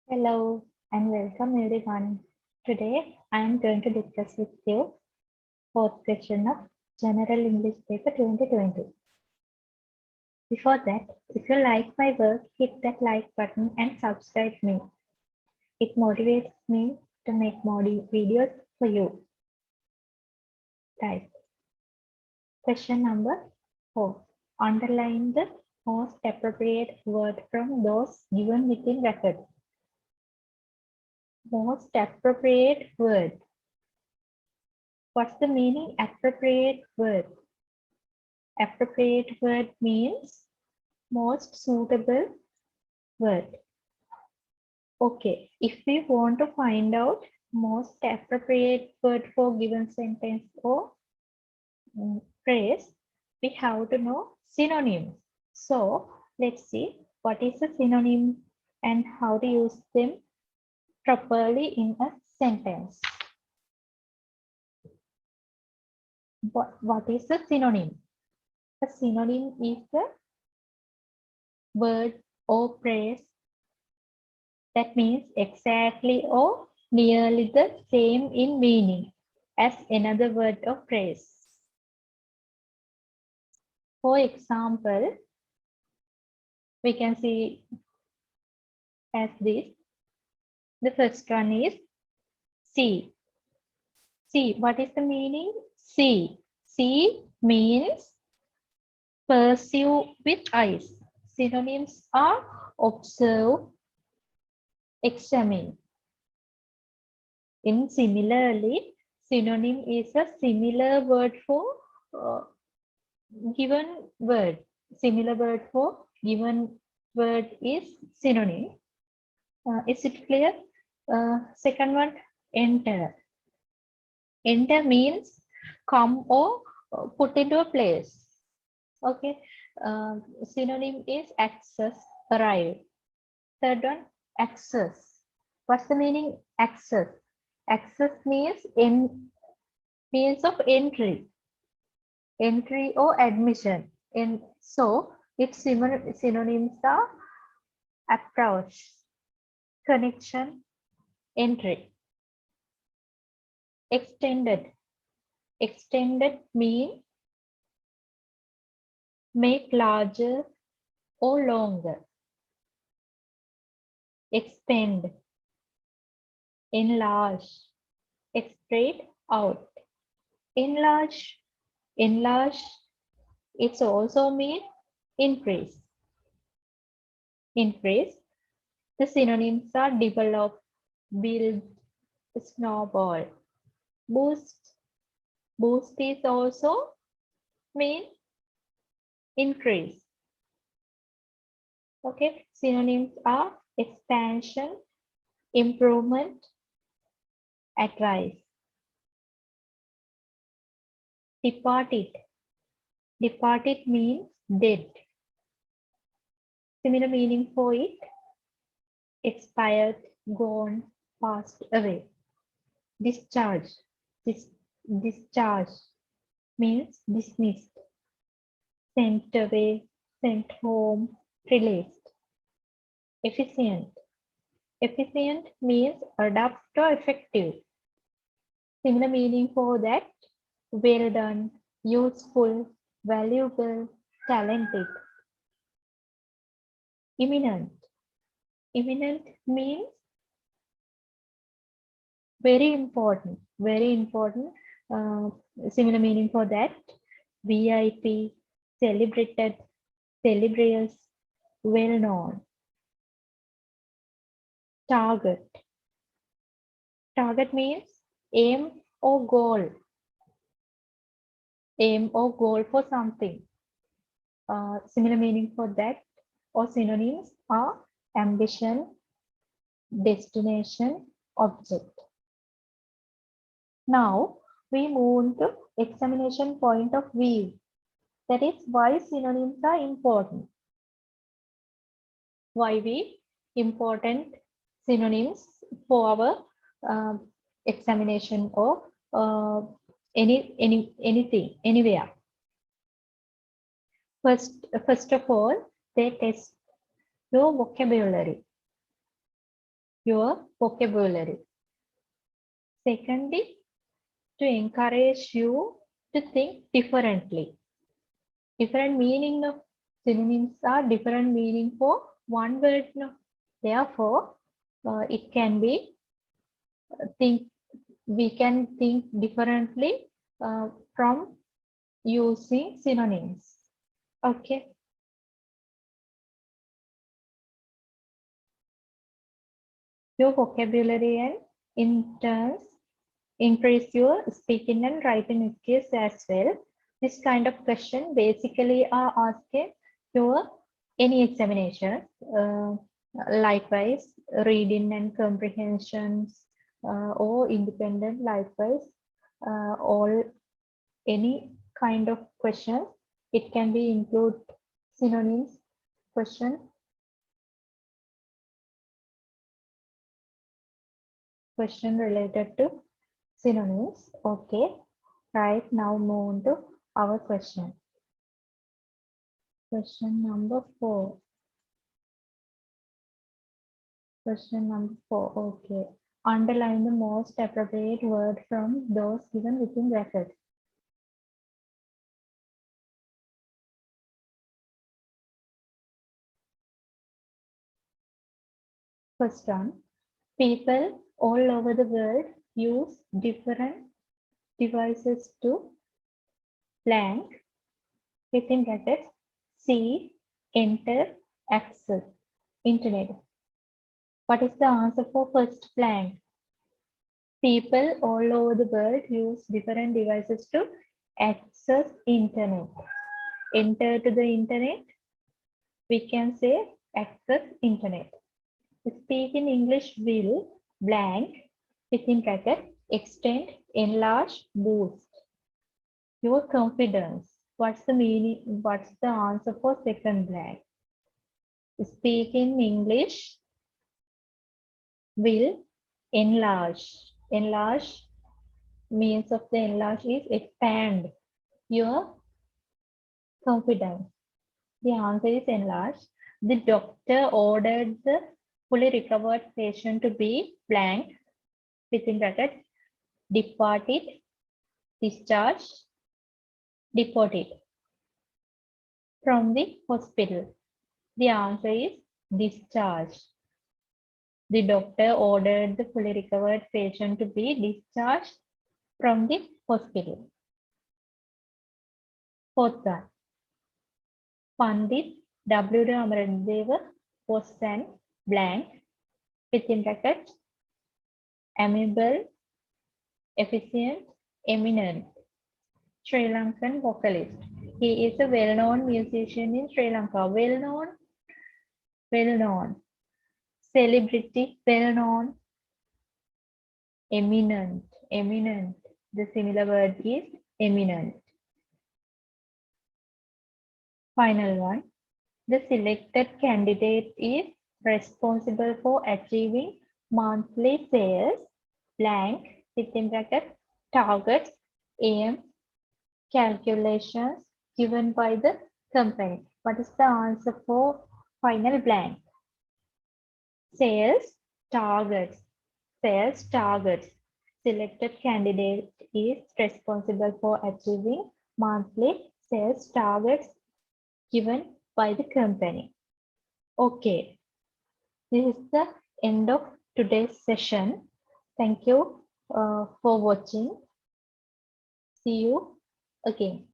Hello and welcome everyone. Today I am going to discuss with you fourth question of General English Paper 2020. Before that, if you like my work, hit that like button and subscribe me. It motivates me to make more videos for you. Right. Question number 4. Underline the most appropriate word from those given within brackets. Most appropriate word. What's the meaning appropriate word? Appropriate word means most suitable word. Okay, if we want to find out most appropriate word for given sentence or phrase, we have to know synonyms. So let's see what is a synonym and how to use them properly in a sentence. What is a synonym? A synonym is a word or phrase that means exactly or nearly the same in meaning as another word or phrase. For example, we can see as this. The first one is see. See, what is the meaning? See. See means perceive with eyes. Synonyms are observe, examine. In similarly, synonym is a similar word for given word. Similar word for given word is synonym. Is it clear? Second one, enter. Enter means come or put into a place. Okay. Synonym is access, arrive. Third one, access. What's the meaning access? Access means means of entry. Entry or admission. And so its synonyms are approach, connection, entry. Extended. Extended means make larger or longer. Expand, enlarge, spread out. Enlarge, enlarge, it's also mean increase. Increase, the synonyms are develop, build, snowball. Boost, boost is also mean increase. Okay, synonyms are expansion, improvement, advice. Departed. Departed means dead. Similar meaning for it, expired, gone, passed away. Discharge. Discharge means dismissed. Sent away, sent home, released. Efficient. Efficient means adapt or effective. Similar meaning for that, well done, useful, valuable, talented. Imminent. Imminent means very important, very important. Similar meaning for that, VIP, celebrated, celebrious, well known. Target. Target means aim or goal. Aim or goal for something. Similar meaning for that or synonyms are ambition, destination, object. Now we move to examination point of view. That is why synonyms are important. Why we important synonyms for our examination or anything, anywhere. First of all, they test your vocabulary. your vocabulary. Secondly, to encourage you to think differently. Different meaning of synonyms are different meaning for one word. No? Therefore, it can be think we can think differently from using synonyms. Okay. Your vocabulary and in turns increase your speaking and writing skills as well. This kind of question basically are asked your any examination. Likewise, reading and comprehensions or independent. Likewise, all any kind of question. It can be include synonyms question related to synonyms. Okay, right now move on to our question. Question number 4. Question number 4. Okay. Underline the most appropriate word from those given within brackets. First one. People all over the world use different devices to blank within brackets see, enter, access, internet. What is the answer for first blank? People all over the world use different devices to access internet. Enter to the internet, we can say access internet. Speak in English will blank within bracket extend, enlarge, boost. Your confidence. What's the meaning? What's the answer for second blank? Speak in English will enlarge. Enlarge means of the enlarge is expand your confidence. The answer is enlarge. The doctor ordered the fully recovered patient to be blank within bracket departed, discharged, deported from the hospital. The answer is discharged. The doctor ordered the fully recovered patient to be discharged from the hospital. Fourth one. Pandit W. Amarandeva was an blank within bracket amiable, efficient, eminent Sri Lankan vocalist. He is a well-known musician in Sri Lanka. Well-known, celebrity, well-known, eminent. The similar word is eminent. Final one. The selected candidate is responsible for achieving monthly sales blank within bracket targets aim calculations given by the company. What is the answer for final blank? Sales targets. Selected candidate is responsible for achieving monthly sales targets given by the company. Okay, this is the end of today's session. Thank you for watching. See you again.